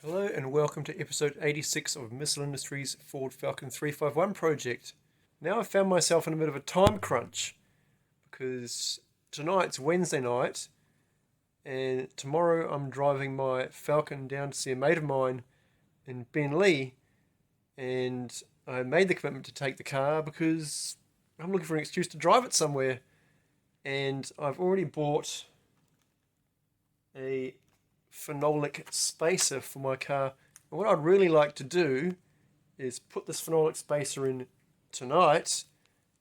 Hello and welcome to episode 86 of Missile Industries' Ford Falcon 351 project. Now I've found myself in a bit of a time crunch because tonight's Wednesday night and tomorrow I'm driving my Falcon down to see a mate of mine in Bentley, and I made the commitment to take the car because I'm looking for an excuse to drive it somewhere, and I've already bought a phenolic spacer for my car. And what I'd really like to do is put this phenolic spacer in tonight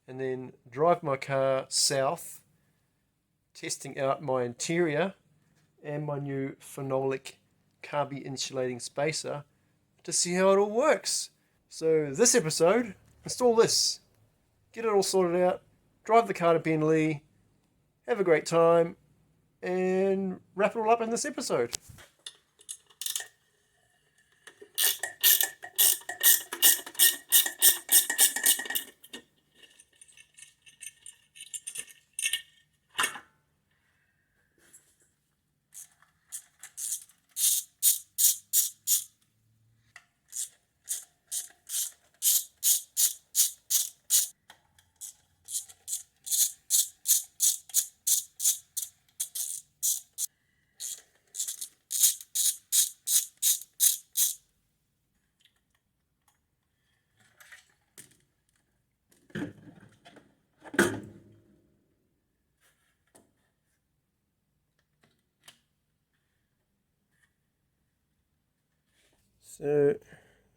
and then drive my car south, testing out my interior and my new phenolic carby insulating spacer to see how it all works. So this episode, install this, get it all sorted out, drive the car to Bentley, have a great time, and wrap it all up in this episode. So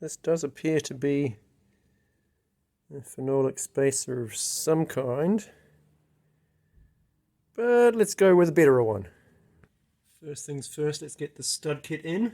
this does appear to be a phenolic spacer of some kind, but let's go with a better one. First things first, let's get the stud kit in.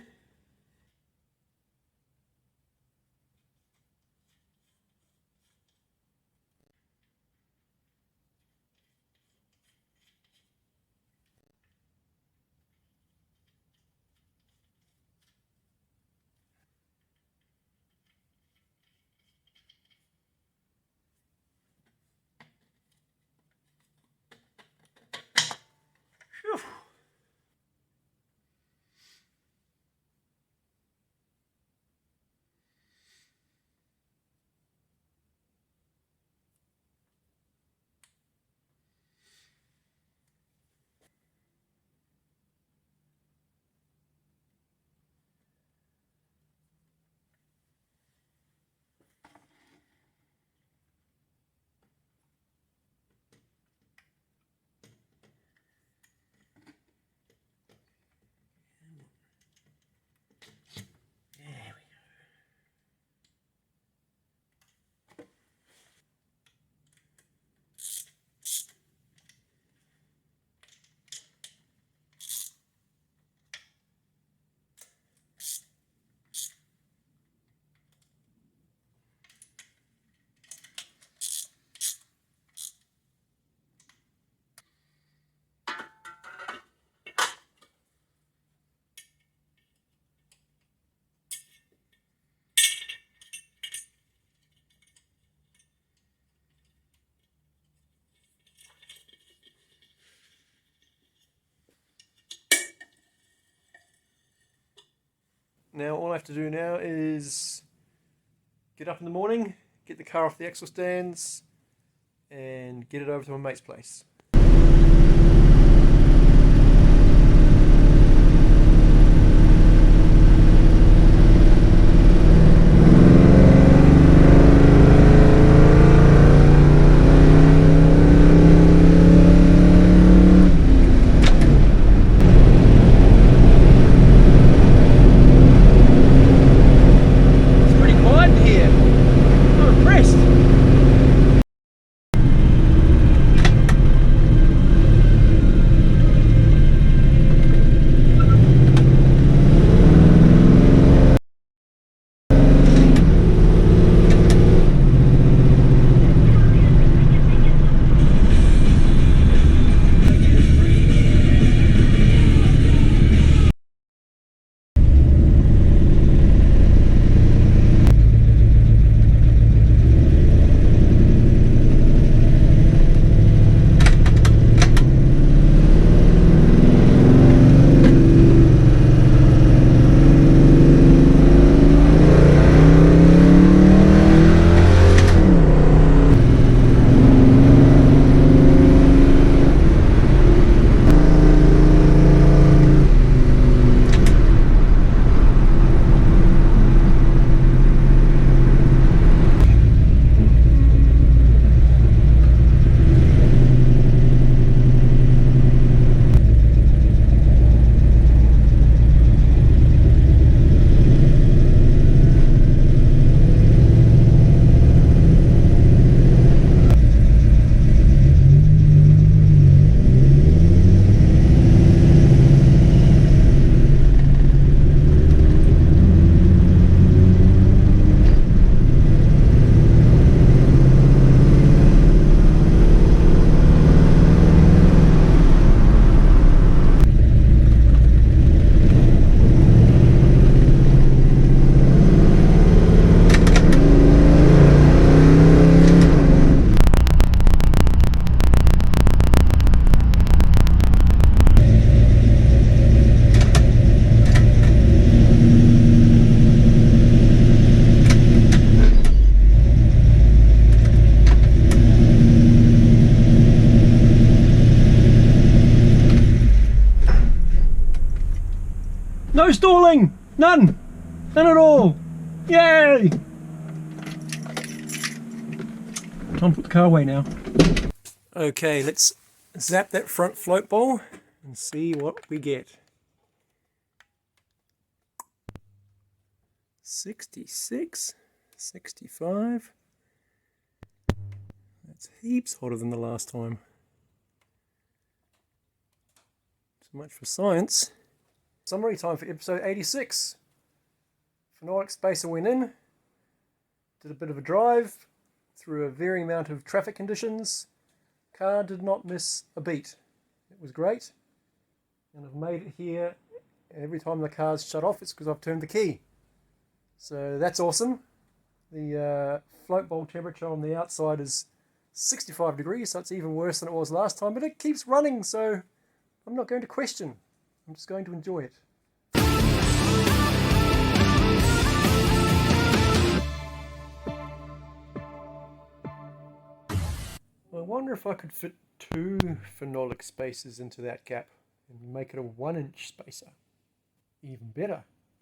Now all I have to do now is get up in the morning, get the car off the axle stands, and get it over to my mate's place. stalling! None! None at all! Yay! Time to put the car away now. Okay, let's zap that front float ball and see what we get. 66, 65. That's heaps hotter than the last time. So much for science. Summary time for episode 86. Phenolic spacer went in, did a bit of a drive through a varying amount of traffic conditions. Car did not miss a beat. It was great, and I've made it here. Every time the car's shut off, it's because I've turned the key. So that's awesome. The float bowl temperature on the outside is 65 degrees, so it's even worse than it was last time, but it keeps running, so I'm not going to question. I'm just going to enjoy it. I wonder if I could fit 2 phenolic spacers into that gap and make it a 1-inch spacer. Even better.